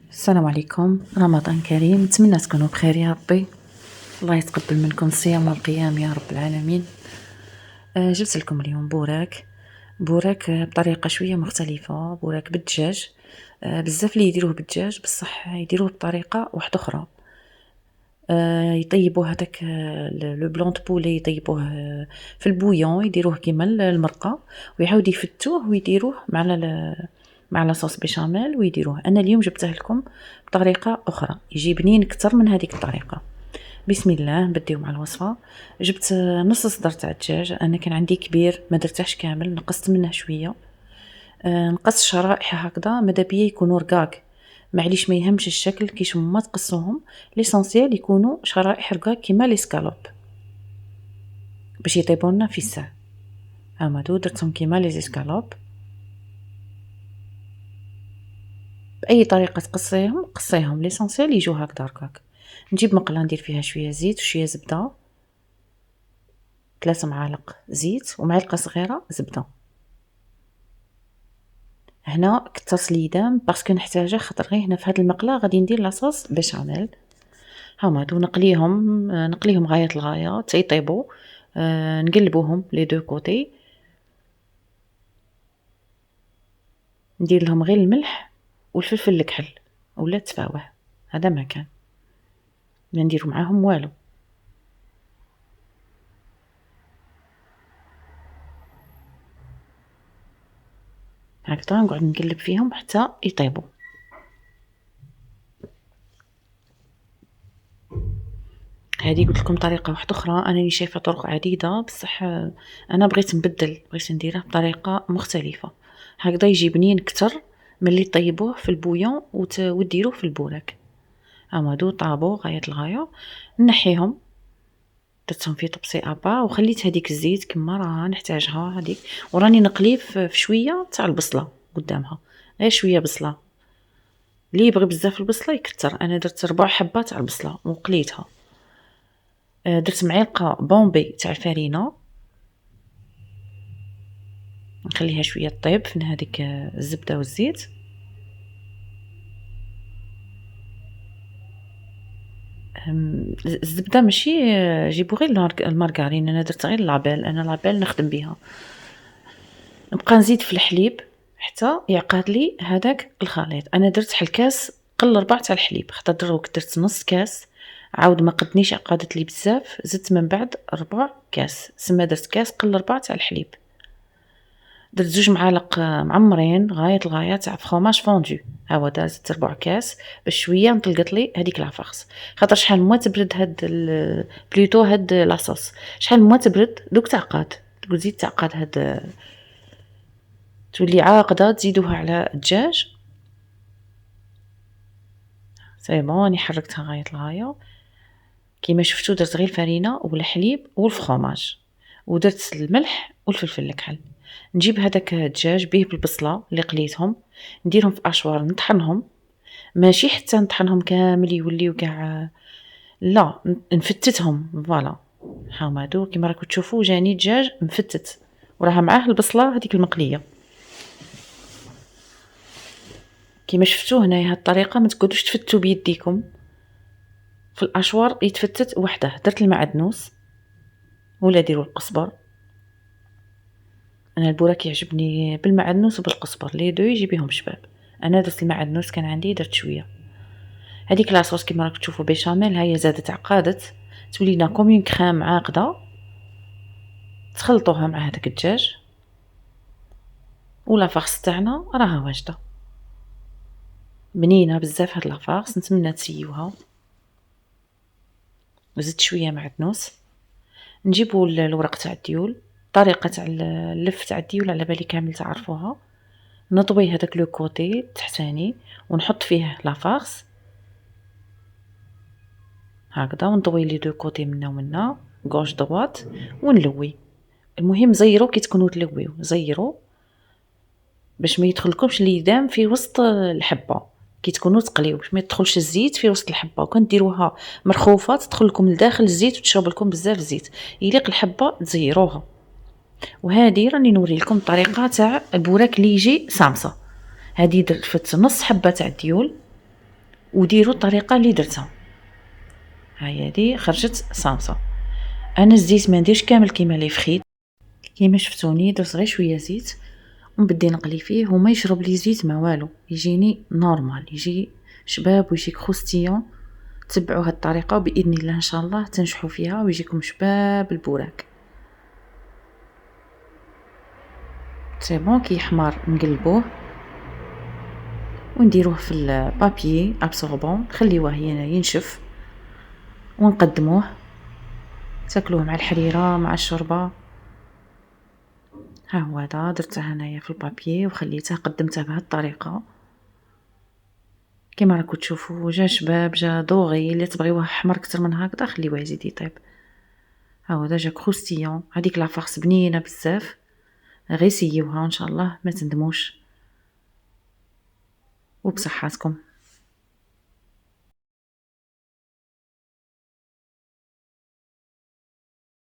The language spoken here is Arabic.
السلام عليكم، رمضان كريم. نتمنى تكونوا بخير يا ربي. الله يتقبل منكم الصيام والقيام يا رب العالمين. جبت لكم اليوم بوراك بطريقه شويه مختلفه، بوراك بالدجاج. بزاف اللي يديروه بالدجاج، بصح يديروه بطريقه واحده اخرى. يطيبوه هذاك لو بلون دو بولي، يطيبوه في البويون، يديروه كيما المرقه، ويعاود يفتوه ويديروه مع لاصوص بيشاميل ويديروه. انا اليوم جبته لكم بطريقه اخرى، يجي بنين اكثر من هذيك الطريقه. بسم الله، نبديو مع الوصفه. جبت نص صدر تاع الدجاج، انا كان عندي كبير ما درتهش كامل، نقصت منه شويه. نقص شرائح هكذا، ماذا بيا يكونوا رقاق، معليش ما يهمش الشكل كيش ما تقصوهم، ليسونسيال يكونوا شرائح رقاق كيما لي سكالوب باش يطيبوا لنا في الساعه. هامادو درتهم كيما لي سكالوب. باي طريقه تقصيهم قصيهم، ليسونسيال يجوا هكذا رقاق. نجيب مقله ندير فيها شويه زيت وشويه زبده، 3 معالق زيت ومعلقه صغيره زبده. هنا كثرت ليدام باسكو نحتاجه، خاطر غير هنا في هذه المقله غادي ندير لاصوص بيشاميل. هامادو نقليهم غايه الغايه تيطيبوا. نقلبوهم لي دو كوتي، ندير لهم غير الملح والفلفل الكحل ولا التفاوه، هذا ما كان، ما نديروا معاهم والو. هكذا نقعد نقلب فيهم حتى يطيبوا. هذه قلت لكم طريقه واحده اخرى، انا شايفه طرق عديده، بصح انا بغيت نبدل، بغيت نديره بطريقه مختلفه. هكذا يجي بنين اكثر ملي طيبوه في البويون وديروه في البوراك. هادو طابوا غايه الغايه، نحيهم، درتهم في طبسي ابا وخليت هذيك الزيت كما راها نحتاجها هذيك. وراني نقلي في شويه تاع البصله قدامها، غير شويه بصله، اللي يبغي بزاف البصله يكثر. انا درت 4 حبات تاع البصله وقليتها. درت معلقه بومبي تاع الفرينه، نخليها شويه طيب في هذيك الزبده والزيت. الزبده ماشي جيبوا غير المارغرين، انا درت غير لابيل، انا لابيل نخدم بها. نبقى نزيد في الحليب حتى يعقد لي هذاك الخليط. انا درت حل كاس قل 4 تاع الحليب، خاطر دروك درت نص كاس، عاود ما قدنيش، عقدت لي بزاف، زدت من بعد 4 كاس، سما درت كاس قل 4 تاع الحليب. درت 2 معالق معمرين غايه الغايه تاع فخوماج فوندو، هاو زدت 4 كاس باش شويه نطلقت لي هذيك لافارس. خاطر شحال ما تبرد هاد بلوتو هاد لاصوص، شحال ما تبرد دوك تعقد، تزيد تعقد هاد، تولي عاقده، تزيدوها على الدجاج. سي بون، راني حركتها غايه الغايه. كيما شفتوا درت غير الفرينه والحليب والفخوماج، ودرت الملح والفلفل الكحل. نجيب هذاك الدجاج به بالبصله اللي قليتهم، نديرهم في اشوار، نطحنهم، ماشي حتى نطحنهم كامل يوليو كاع، لا، نفتتهم. فوالا، هامادو كيما راكم تشوفوا جاني دجاج مفتت وراها معاه البصله هذيك المقليه. كيما شفتوا هنايا هاد الطريقه، ما تقعدوش تفتوا بيديكم في الاشوار، يتفتت وحده. درت المعدنوس ولا ديروا القزبر، انا البوراك يعجبني بالمعدنوس وبالقزبر، لي دو يجي بهم شباب. انا درت المعدنوس كان عندي، درت شويه. هذيك لاصوص كيما راكم تشوفوا بيشاميل، هي زادت عقادت، تولي لنا كوم كريم عاقده. تخلطوها مع هذاك الدجاج ولا فارس تاعنا راها واجده، بنينه بزاف هاد لافارس، نتمنى تسيوها. زدت شويه معدنوس. نجيبوا الورق تاع الديول، طريقه تاع اللف تاع الديول على بالي كامل تعرفوها. نطوي هذاك لو كوتي تحتاني ونحط فيه لافارس هكذا، ونطوي لي دو كوتي منا ومنا، غوش دوات، ونلوي. المهم زيرو كي تكونوا تلويو، زيرو باش ما يدخلكمش ليدام في وسط الحبه كي تكونوا تقليو، باش ما يدخلش الزيت في وسط الحبه. وكان ديروها مرخوفه تدخل لكم لداخل الزيت وتشرب لكم بزاف الزيت، يليق الحبه تزيروها. وهذه راني نوري لكم الطريقه تاع البوراك اللي يجي سامسه. هذه درت نص حبه تاع الديول، وديروا الطريقه اللي درتها. هاي هذه خرجت صامته. انا الزيت ما نديرش كامل كيما لي فخيت، كيما شفتوني درت غير شويه زيت ونبدي نقلي فيه وما يشرب لي زيت ما والو، يجيني نورمال، يجي شباب ويجيك خوستيون. تبعوا هاد الطريقه وباذن الله ان شاء الله تنجحوا فيها ويجيكم شباب البوراك. سي بون كي يحمر نقلبوه ونديروه في البابي ابسوربون، نخليوه ينشف ونقدموه تاكلوه مع الحريره مع الشوربه. ها هو هذا درته هنايا في البابي وخليته قدمته بهذه الطريقه كما راكم تشوفوا. جا شباب جا دوغي، اللي تبغيوه حمر اكثر من هكذا خليوه يزيد يطيب. ها هو جا كروستيون، هذيك لا فارس بنينه بزاف، غير سيوها ان شاء الله ما تندموش وبصحتكم.